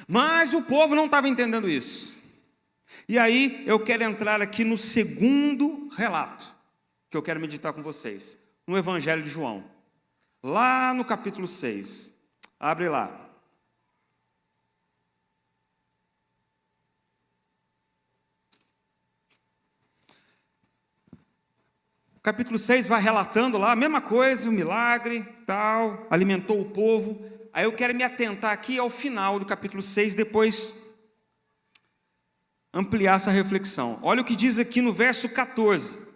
Mas o povo não estava entendendo isso. E aí eu quero entrar aqui no segundo relato, que eu quero meditar com vocês, no Evangelho de João, lá no capítulo 6. Abre lá. O capítulo 6 vai relatando lá a mesma coisa, o milagre, tal, alimentou o povo. Aí eu quero me atentar aqui ao final do capítulo 6, depois ampliar essa reflexão. Olha o que diz aqui no verso 14.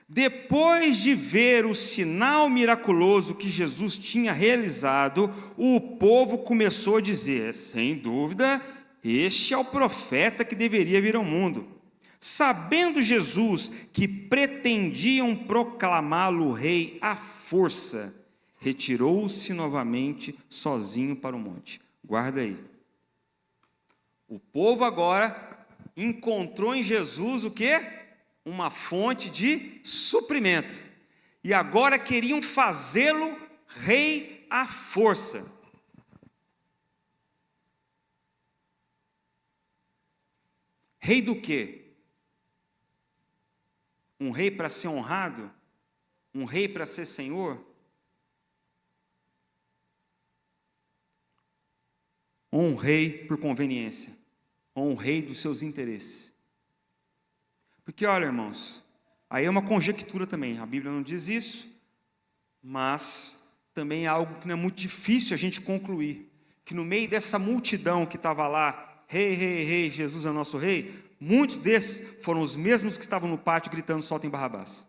Depois de ver o sinal miraculoso que Jesus tinha realizado, o povo começou a dizer: sem dúvida, este é o profeta que deveria vir ao mundo. Sabendo Jesus que pretendiam proclamá-lo rei à força, retirou-se novamente sozinho para o monte. Guarda aí. O povo agora encontrou em Jesus o quê? Uma fonte de suprimento. E agora queriam fazê-lo rei à força. Rei do quê? Um rei para ser honrado? Um rei para ser senhor? Ou um rei por conveniência? Ou um rei dos seus interesses? Porque, olha, irmãos, aí é uma conjectura também, a Bíblia não diz isso, mas também é algo que não é muito difícil a gente concluir, que no meio dessa multidão que estava lá, rei, rei, rei, Jesus é nosso rei, muitos desses foram os mesmos que estavam no pátio gritando: soltem Barrabás.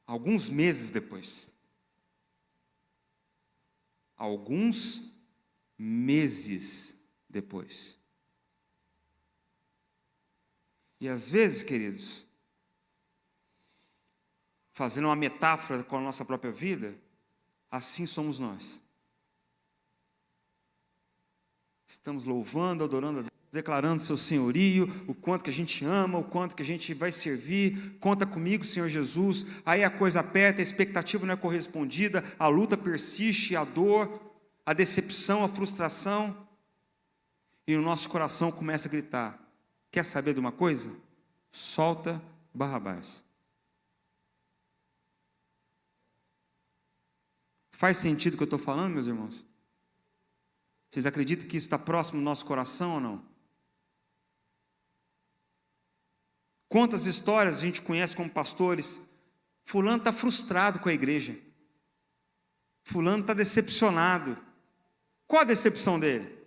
Alguns meses depois, e às vezes, queridos, fazendo uma metáfora com a nossa própria vida, assim somos nós. Estamos louvando, adorando a Deus, declarando seu senhorio, o quanto que a gente ama, o quanto que a gente vai servir, conta comigo, Senhor Jesus. Aí a coisa aperta, a expectativa não é correspondida, a luta persiste, a dor, a decepção, a frustração, e o nosso coração começa a gritar: quer saber de uma coisa? Solta Barrabás. Faz sentido o que eu estou falando, meus irmãos? Vocês acreditam que isso está próximo do nosso coração ou não? Quantas histórias a gente conhece como pastores? Fulano está frustrado com a igreja. Fulano está decepcionado. Qual a decepção dele?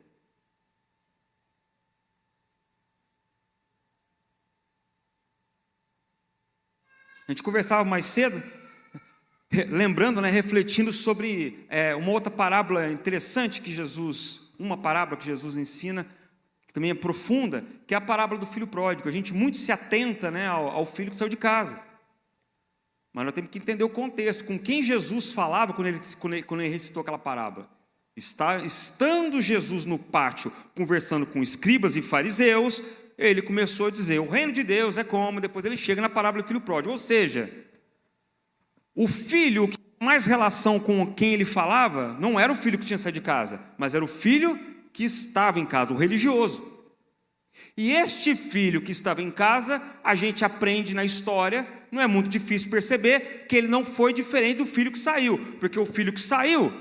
A gente conversava mais cedo, lembrando, refletindo sobre uma outra parábola interessante que Jesus, uma parábola que Jesus ensina, que também é profunda, que é a parábola do filho pródigo. A gente muito se atenta ao filho que saiu de casa. Mas nós temos que entender o contexto, com quem Jesus falava quando ele recitou aquela parábola. Estando Jesus no pátio, conversando com escribas e fariseus, ele começou a dizer: o reino de Deus é como, depois ele chega na parábola do filho pródigo. Ou seja, o filho que tinha mais relação com quem ele falava, não era o filho que tinha saído de casa, mas era o filho que estava em casa, o religioso. E este filho que estava em casa, a gente aprende na história, não é muito difícil perceber, que ele não foi diferente do filho que saiu, porque o filho que saiu,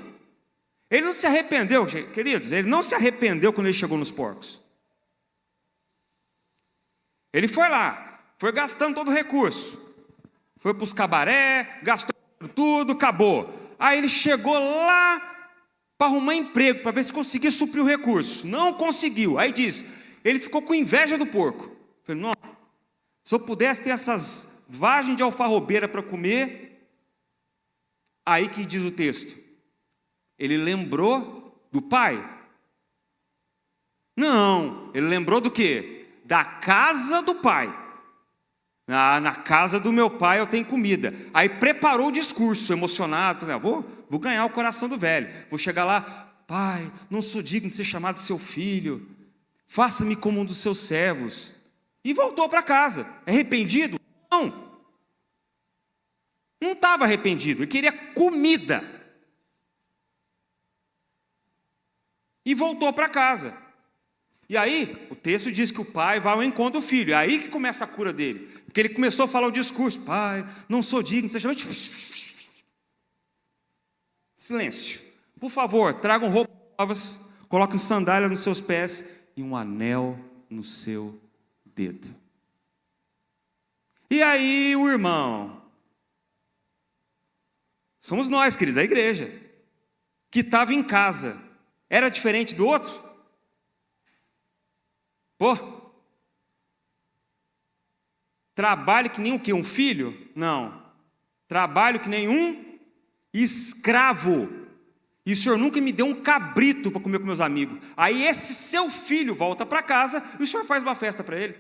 ele não se arrependeu, queridos, ele não se arrependeu quando ele chegou nos porcos. Ele foi lá, foi gastando todo o recurso, foi para os cabaré, gastou tudo, acabou. Aí ele chegou lá para arrumar emprego, para ver se conseguia suprir o recurso. Não conseguiu. Aí diz, ele ficou com inveja do porco. Falei: não, se eu pudesse ter essas vagens de alfarrobeira para comer. Aí que diz o texto, ele lembrou do pai? Não, ele lembrou do quê? Da casa do pai. Na casa do meu pai eu tenho comida. Aí preparou o discurso, emocionado. Vou ganhar o coração do velho. Vou chegar lá: pai, não sou digno de ser chamado seu filho. Faça-me como um dos seus servos. E voltou para casa. Arrependido? Não. Não estava arrependido, ele queria comida. E voltou para casa. E aí, o texto diz que o pai vai ao encontro do filho. É aí que começa a cura dele. Porque ele começou a falar o discurso: pai, não sou digno. Você chama... Silêncio. Por favor, tragam roupas novas, coloquem sandália nos seus pés e um anel no seu dedo. E aí, o irmão, somos nós, queridos, a igreja, que estava em casa, era diferente do outro? Pô, trabalho que nem o quê? Um filho? Não. Trabalho que nem um escravo. E o senhor nunca me deu um cabrito para comer com meus amigos. Aí esse seu filho volta para casa e o senhor faz uma festa para ele.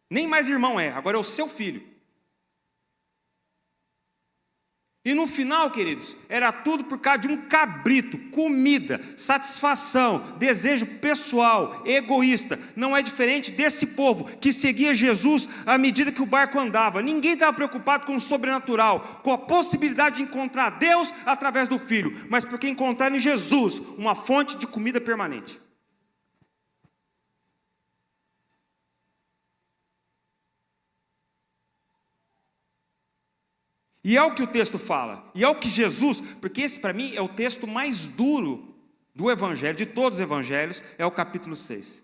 Nem mais irmão é, agora é o seu filho. E no final, queridos, era tudo por causa de um cabrito, comida, satisfação, desejo pessoal, egoísta. Não é diferente desse povo que seguia Jesus à medida que o barco andava. Ninguém estava preocupado com o sobrenatural, com a possibilidade de encontrar Deus através do Filho, mas porque encontraram em Jesus uma fonte de comida permanente. E é o que o texto fala, e é o que Jesus, porque esse para mim é o texto mais duro do Evangelho, de todos os Evangelhos, é o capítulo 6.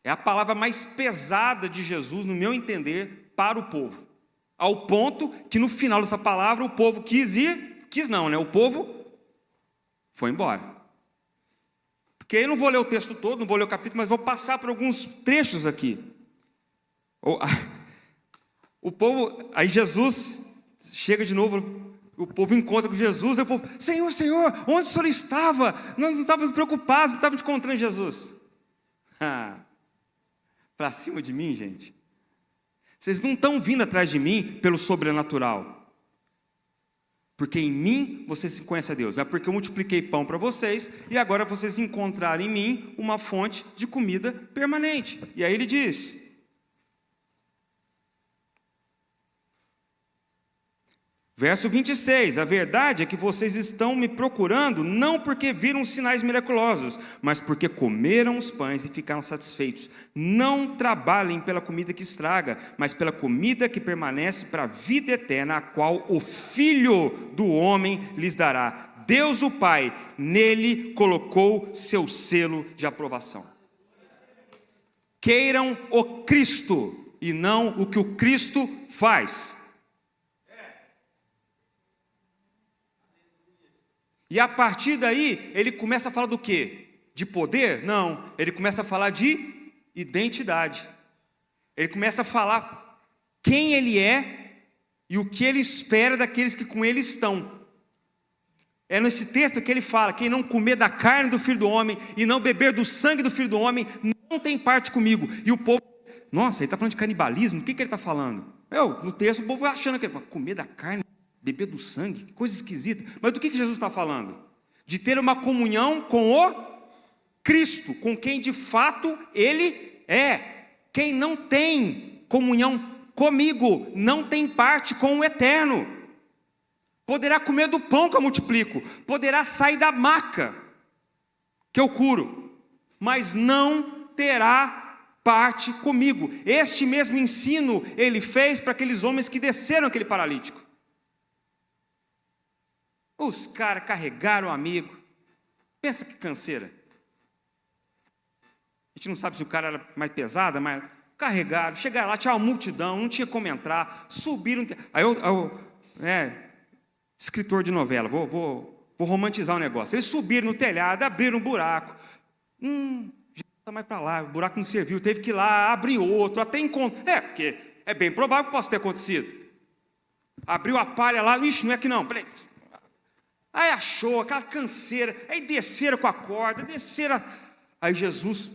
É a palavra mais pesada de Jesus, no meu entender, para o povo. Ao ponto que no final dessa palavra o povo o povo foi embora. Porque eu não vou ler o texto todo, não vou ler o capítulo, mas vou passar por alguns trechos aqui. O povo, aí Jesus chega de novo, o povo encontra com Jesus, e o povo: Senhor, Senhor, onde o Senhor estava? Nós não estávamos preocupados, não estávamos encontrando Jesus. Para cima de mim, gente. Vocês não estão vindo atrás de mim pelo sobrenatural. Porque em mim vocês conhecem a Deus. É porque eu multipliquei pão para vocês, e agora vocês encontraram em mim uma fonte de comida permanente. E aí ele diz... Verso 26, a verdade é que vocês estão me procurando não porque viram sinais miraculosos, mas porque comeram os pães e ficaram satisfeitos. Não trabalhem pela comida que estraga, mas pela comida que permanece para a vida eterna, a qual o Filho do Homem lhes dará. Deus o Pai, nele colocou seu selo de aprovação. Queiram o Cristo e não o que o Cristo faz. E a partir daí, ele começa a falar do quê? De poder? Não, ele começa a falar de identidade. Ele começa a falar quem ele é e o que ele espera daqueles que com ele estão. É nesse texto que ele fala: quem não comer da carne do Filho do Homem e não beber do sangue do Filho do Homem, não tem parte comigo. E o povo, nossa, ele está falando de canibalismo, o que ele está falando? No texto o povo achando que ele fala, comer da carne, beber do sangue, que coisa esquisita. Mas do que Jesus está falando? De ter uma comunhão com o Cristo, com quem de fato Ele é. Quem não tem comunhão comigo, não tem parte com o eterno. Poderá comer do pão que eu multiplico, poderá sair da maca que eu curo, mas não terá parte comigo. Este mesmo ensino Ele fez para aqueles homens que desceram aquele paralítico. Os caras carregaram o amigo. Pensa que canseira. A gente não sabe se o cara era mais pesado, mas carregaram, chegaram lá, tinha uma multidão, não tinha como entrar, subiram. Aí escritor de novela, vou romantizar o negócio. Eles subiram no telhado, abriram um buraco. Já está mais para lá, o buraco não serviu, teve que ir lá, abrir outro, até encontrar. Porque é bem provável que possa ter acontecido. Abriu a palha lá, ixi, não é que não, peraí. Aí achou aquela canseira, aí desceram com a corda, desceram. Aí Jesus,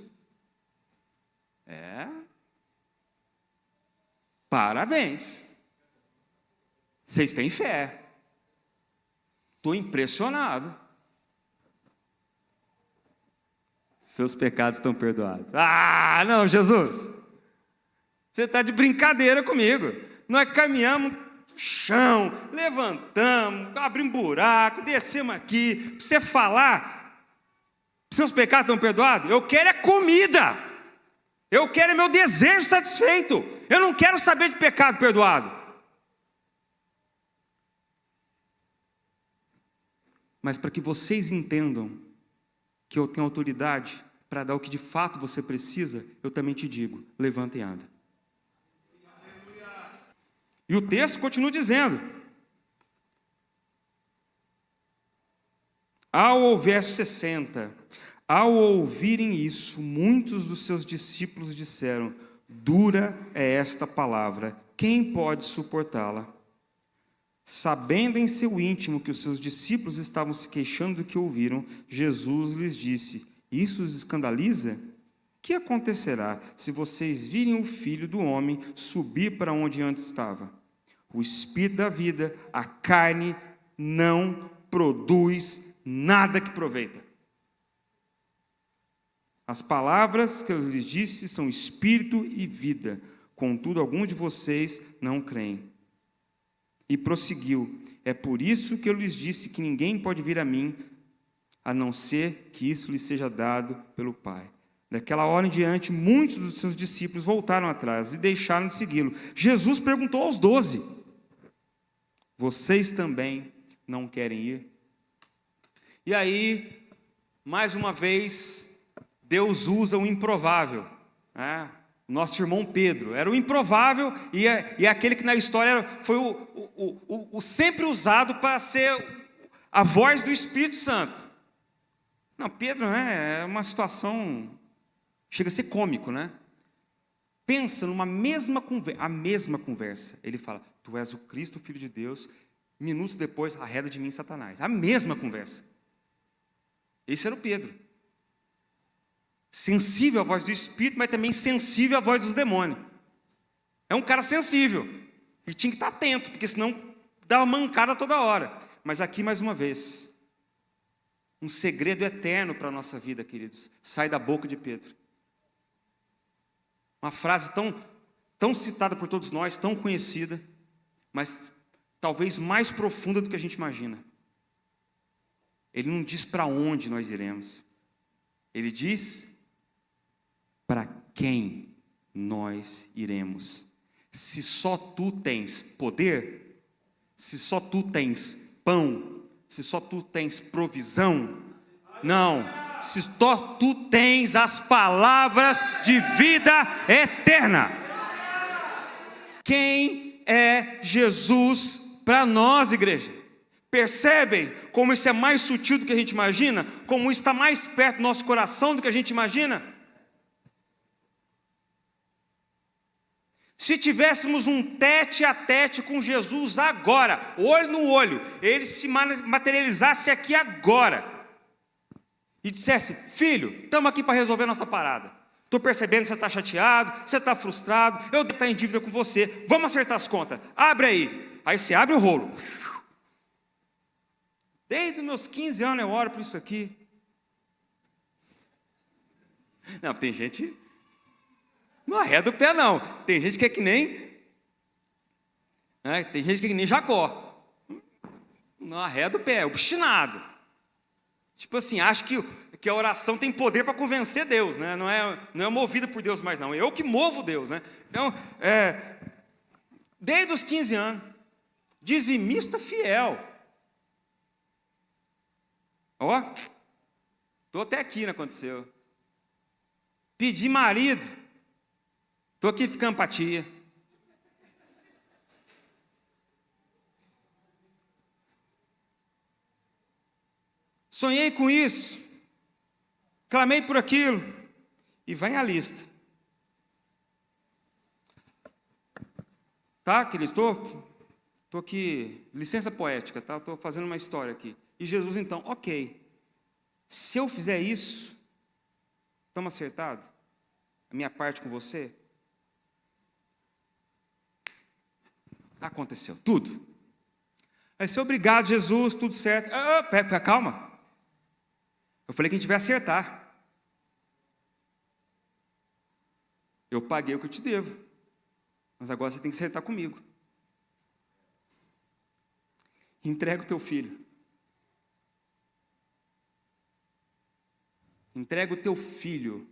parabéns, vocês têm fé, estou impressionado, seus pecados estão perdoados. Não, Jesus, você está de brincadeira comigo. Nós caminhamos chão, levantamos, abrimos buraco, descemos aqui, para você falar, seus pecados estão perdoados? Eu quero é comida, eu quero é meu desejo satisfeito, eu não quero saber de pecado perdoado. Mas para que vocês entendam que eu tenho autoridade para dar o que de fato você precisa, eu também te digo, levanta e anda. E o texto continua dizendo, verso 60, ao ouvirem isso, muitos dos seus discípulos disseram, dura é esta palavra, quem pode suportá-la? Sabendo em seu íntimo que os seus discípulos estavam se queixando do que ouviram, Jesus lhes disse, isso os escandaliza? O que acontecerá se vocês virem o Filho do Homem subir para onde antes estava? O Espírito da vida, a carne, não produz nada que proveita. As palavras que eu lhes disse são Espírito e vida, contudo alguns de vocês não creem. E prosseguiu, é por isso que eu lhes disse que ninguém pode vir a mim, a não ser que isso lhe seja dado pelo Pai. Daquela hora em diante, muitos dos seus discípulos voltaram atrás e deixaram de segui-lo. Jesus perguntou aos 12, vocês também não querem ir? E aí, mais uma vez, Deus usa o improvável, né? Nosso irmão Pedro, era o improvável e é aquele que na história foi o sempre usado para ser a voz do Espírito Santo. Não, Pedro, né, é uma situação, chega a ser cômico, né? Pensa numa mesma conversa, ele fala, tu és o Cristo, o Filho de Deus, minutos depois, arreda de mim, Satanás. A mesma conversa. Esse era o Pedro. Sensível à voz do Espírito, mas também sensível à voz dos demônios. É um cara sensível. E tinha que estar atento, porque senão dava mancada toda hora. Mas aqui, mais uma vez, um segredo eterno para a nossa vida, queridos, sai da boca de Pedro. Uma frase tão citada por todos nós, tão conhecida, mas talvez mais profunda do que a gente imagina. Ele não diz para onde nós iremos. Ele diz para quem nós iremos. Se só tu tens poder, se só tu tens pão, se só tu tens provisão, não, se só tu tens as palavras de vida eterna. Quem é Jesus para nós, igreja? Percebem como isso é mais sutil do que a gente imagina? Como está mais perto do nosso coração do que a gente imagina? Se tivéssemos um tete a tete com Jesus agora, olho no olho, ele se materializasse aqui agora e dissesse, filho, estamos aqui para resolver nossa parada. Estou percebendo que você está chateado, você está frustrado, eu devo estar em dívida com você, vamos acertar as contas, abre aí. Aí você abre o rolo. Desde os meus 15 anos eu oro por isso aqui. Não, tem gente... Não arreda o pé, não. Tem gente que é que nem... né? Tem gente que é que nem Jacó. Não arreda o pé, obstinado. Tipo assim, acho que a oração tem poder para convencer Deus, né? Não é movida por Deus mais, não. Eu que movo Deus, né? Então, desde os 15 anos, dizimista fiel. Ó, estou até aqui, não aconteceu. Pedi marido. Estou aqui ficando empatia. Sonhei com isso. Clamei por aquilo. E vai a lista. Tá, queridos? Estou aqui, licença poética, tá? Estou fazendo uma história aqui. E Jesus então, ok. Se eu fizer isso, estamos acertados? A minha parte com você? Aconteceu tudo. Aí disse, obrigado, Jesus, tudo certo. Calma. Eu falei que a gente vai acertar. Eu paguei o que eu te devo. Mas agora você tem que acertar comigo. Entrega o teu filho. Entrega o teu filho,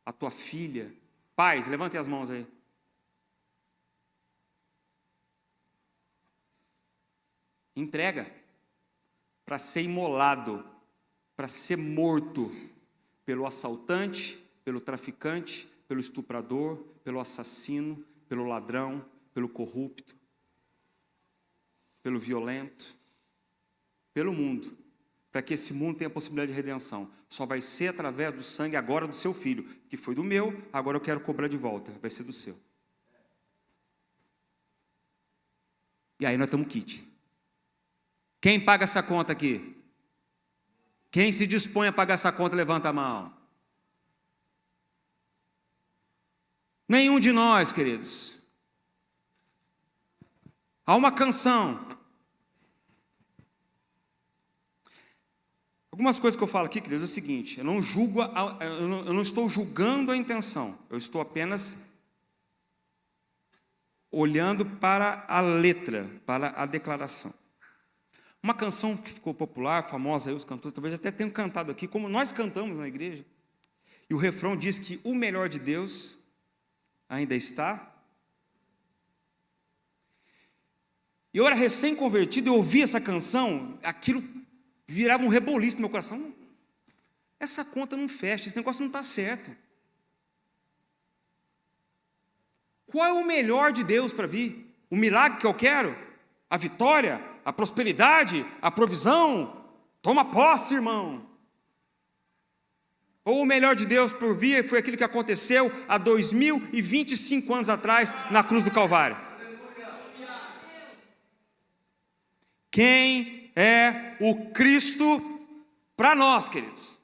a tua filha. Pais, levantem as mãos aí. Entrega para ser imolado, para ser morto pelo assaltante, pelo traficante, pelo estuprador, pelo assassino, pelo ladrão, pelo corrupto, pelo violento, pelo mundo, para que esse mundo tenha a possibilidade de redenção. Só vai ser através do sangue agora do seu filho, que foi do meu, agora eu quero cobrar de volta, vai ser do seu. E aí nós estamos kit. Quem paga essa conta aqui? Quem se dispõe a pagar essa conta, levanta a mão. Nenhum de nós, queridos. Há uma canção. Algumas coisas que eu falo aqui, queridos, é o seguinte: eu não estou julgando a intenção, eu estou apenas olhando para a letra, para a declaração. Uma canção que ficou popular, famosa, aí os cantores talvez até tenham cantado aqui, como nós cantamos na igreja. E o refrão diz que o melhor de Deus ainda está. E eu era recém-convertido, eu ouvi essa canção, aquilo virava um reboliço no meu coração. Essa conta não fecha, esse negócio não está certo. Qual é o melhor de Deus para vir? O milagre que eu quero? A vitória? A prosperidade, a provisão? Toma posse, irmão. Ou o melhor de Deus por vir foi aquilo que aconteceu há 2025 anos atrás na cruz do Calvário. Quem é o Cristo para nós, queridos?